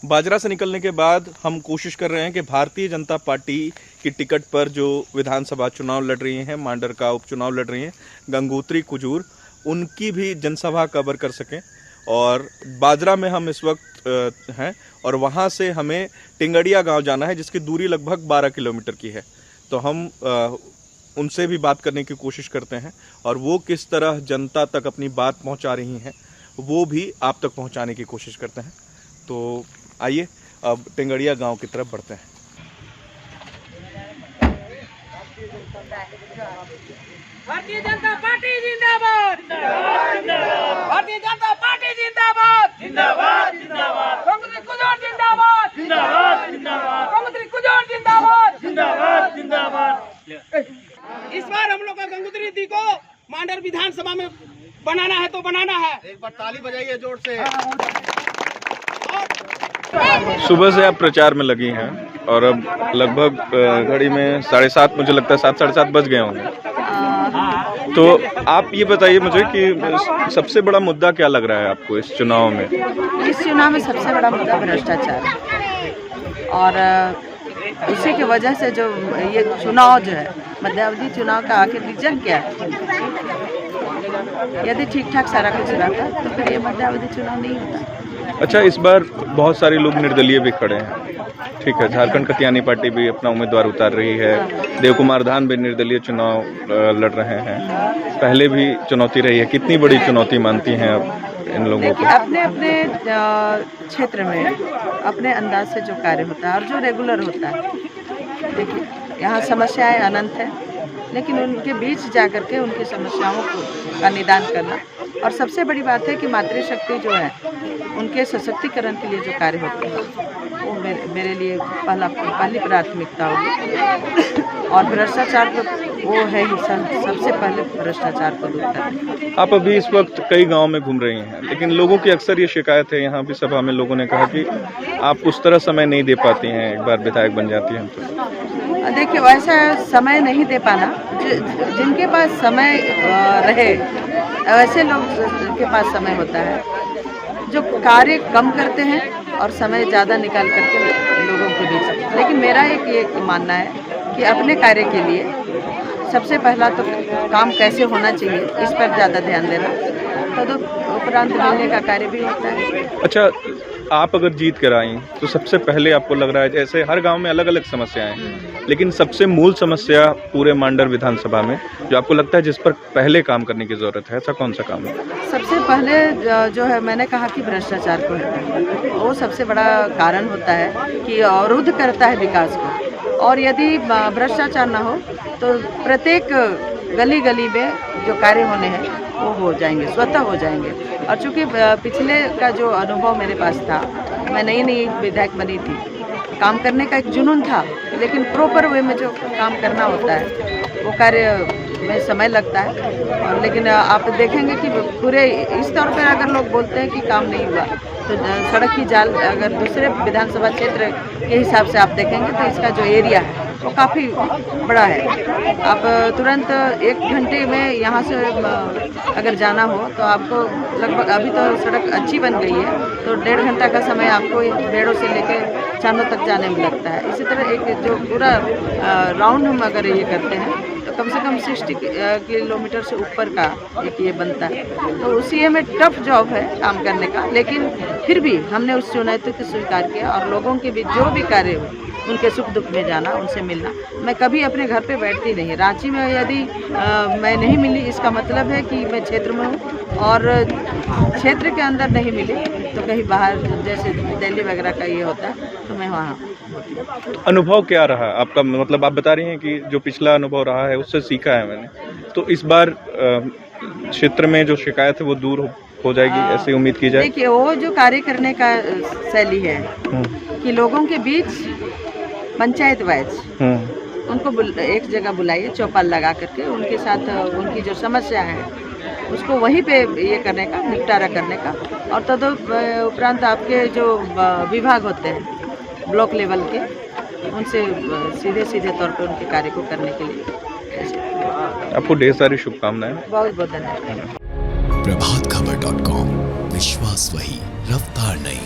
बाजरा से निकलने के बाद हम कोशिश कर रहे हैं कि भारतीय जनता पार्टी की टिकट पर जो विधानसभा चुनाव लड़ रही हैं, मांडर का उपचुनाव लड़ रही हैं, गंगोत्री कुजूर, उनकी भी जनसभा कवर कर सकें। और बाजरा में हम इस वक्त हैं और वहां से हमें टिंगड़िया गांव जाना है, जिसकी दूरी लगभग 12 किलोमीटर की है। तो हम उनसे भी बात करने की कोशिश करते हैं और वो किस तरह जनता तक अपनी बात पहुंचा रही हैं वो भी आप तक पहुंचाने की कोशिश करते हैं। तो आइए अब टिंगड़िया गांव की तरफ बढ़ते हैं। भारतीय जनता पार्टी जिंदाबाद, भारतीय जनता पार्टी जिंदाबाद, जिंदाबाद जिंदाबाद, गंगोत्री कुजूर जिंदाबाद, जिंदाबाद जिंदाबाद, गंगोत्री कुजूर जिंदाबाद, जिंदाबाद जिंदाबाद। इस बार हम लोग का गंगोत्री दी को मांडर विधानसभा में बनाना है तो बनाना है। एक बार ताली बजाइए जोर से। सुबह से आप प्रचार में लगी हैं और अब लगभग घड़ी में 7:30, मुझे लगता है 7, 7:30 बज गए होंगे। तो आप ये बताइए मुझे कि सबसे बड़ा मुद्दा क्या लग रहा है आपको इस चुनाव में? इस चुनाव में सबसे बड़ा मुद्दा भ्रष्टाचार है और उसी की वजह से जो ये चुनाव जो है, मध्यावधि चुनाव का आखिर रीजन क्या है? यदि ठीक ठाक सारा कुछ रहता तो फिर ये मध्यावधि चुनाव नहीं होता। अच्छा, इस बार बहुत सारे लोग निर्दलीय भी खड़े हैं, ठीक है। झारखंड कत्यानी पार्टी भी अपना उम्मीदवार उतार रही है, देव कुमार धान भी निर्दलीय चुनाव लड़ रहे हैं। पहले भी चुनौती रही है, कितनी बड़ी चुनौती मानती हैं आप इन लोगों को? अपने अपने क्षेत्र में अपने अंदाज से जो कार्य होता है और जो रेगुलर होता है, देखिए यहाँ समस्याएं अनंत है, लेकिन उनके बीच जाकर के उनकी समस्याओं का निदान करना। और सबसे बड़ी बात है कि मातृशक्ति जो है उनके सशक्तिकरण के लिए जो कार्य होते हैं वो मेरे लिए पहली प्राथमिकता होगी। और भ्रष्टाचार तो वो है ही, सबसे पहले भ्रष्टाचार को दूर करना। आप अभी इस वक्त कई गांव में घूम रही हैं, लेकिन लोगों की अक्सर ये शिकायत है, यहाँ भी सभा में लोगों ने कहा कि आप उस तरह समय नहीं दे पाती हैं एक बार विधायक बन जाती हैं तो। देखिए, वैसा समय नहीं दे पाना, जिनके पास समय रहे वैसे लोग के पास समय होता है, जो कार्य कम करते हैं और समय ज़्यादा निकाल करके लोगों के बीच। लेकिन मेरा ये मानना है कि अपने कार्य के लिए सबसे पहला तो काम कैसे होना चाहिए इस पर ज़्यादा ध्यान देना, तो उपरांत मिलने का कार्य भी होता है। अच्छा, आप अगर जीत कर आई तो सबसे पहले आपको लग रहा है, जैसे हर गांव में अलग अलग समस्याएं हैं, लेकिन सबसे मूल समस्या पूरे मांडर विधानसभा में जो आपको लगता है जिस पर पहले काम करने की जरूरत है, ऐसा कौन सा काम है? सबसे पहले जो है, मैंने कहा कि भ्रष्टाचार को हटाना, वो सबसे बड़ा कारण होता है कि अवरुद्ध करता है विकास को। और यदि भ्रष्टाचार ना हो तो प्रत्येक गली गली में जो कार्य होने हैं वो हो जाएंगे, स्वतः हो जाएंगे। और चूंकि पिछले का जो अनुभव मेरे पास था, मैं नई विधायक बनी थी, काम करने का एक जुनून था, लेकिन प्रॉपर वे में जो काम करना होता है वो कार्य में समय लगता है। और लेकिन आप देखेंगे कि पूरे इस तौर पर अगर लोग बोलते हैं कि काम नहीं हुआ, तो सड़क की जाल अगर दूसरे विधानसभा क्षेत्र के हिसाब से आप देखेंगे तो इसका जो एरिया है वो काफ़ी बड़ा है। आप तुरंत 1 घंटे में यहाँ से अगर जाना हो तो आपको लगभग, अभी तो सड़क अच्छी बन गई है तो 1.5 घंटा का समय आपको बेड़ों से लेकर चांदों तक जाने में लगता है। इसी तरह एक जो पूरा राउंड हम अगर ये करते हैं तो कम से कम 60 किलोमीटर से ऊपर का एक ये बनता है। तो उसी में टफ जॉब है काम करने का, लेकिन फिर भी हमने उस चुनौती को स्वीकार किया और लोगों के बीच जो भी कार्य हो उनके सुख दुख में जाना, उनसे मिलना। मैं कभी अपने घर पे बैठती नहीं। रांची में यदि मैं नहीं मिली, इसका मतलब है कि मैं क्षेत्र में हूँ, और क्षेत्र के अंदर नहीं मिली तो कहीं बाहर जैसे दिल्ली वगैरह का ये होता है तो मैं वहाँ। अनुभव क्या रहा आपका? मतलब आप बता रही हैं कि जो पिछला अनुभव रहा है उससे सीखा है मैंने, तो इस बार क्षेत्र में जो शिकायत है वो दूर हो जाएगी, ऐसी उम्मीद की जाए? देखिए, वो जो कार्य करने का शैली है कि लोगों के बीच पंचायत वाइज उनको एक जगह बुलाइए, चौपाल लगा करके उनके साथ उनकी जो समस्या है उसको वहीं पे ये करने का, निपटारा करने का। और तदुपरांत आपके जो विभाग होते हैं ब्लॉक लेवल के, उनसे सीधे तौर पे उनके कार्य को करने के लिए आपको ढेर सारी शुभकामनाएं। बहुत बहुत धन्यवाद। प्रभातखबर.com, विश्वास वही, रफ्तार नहीं।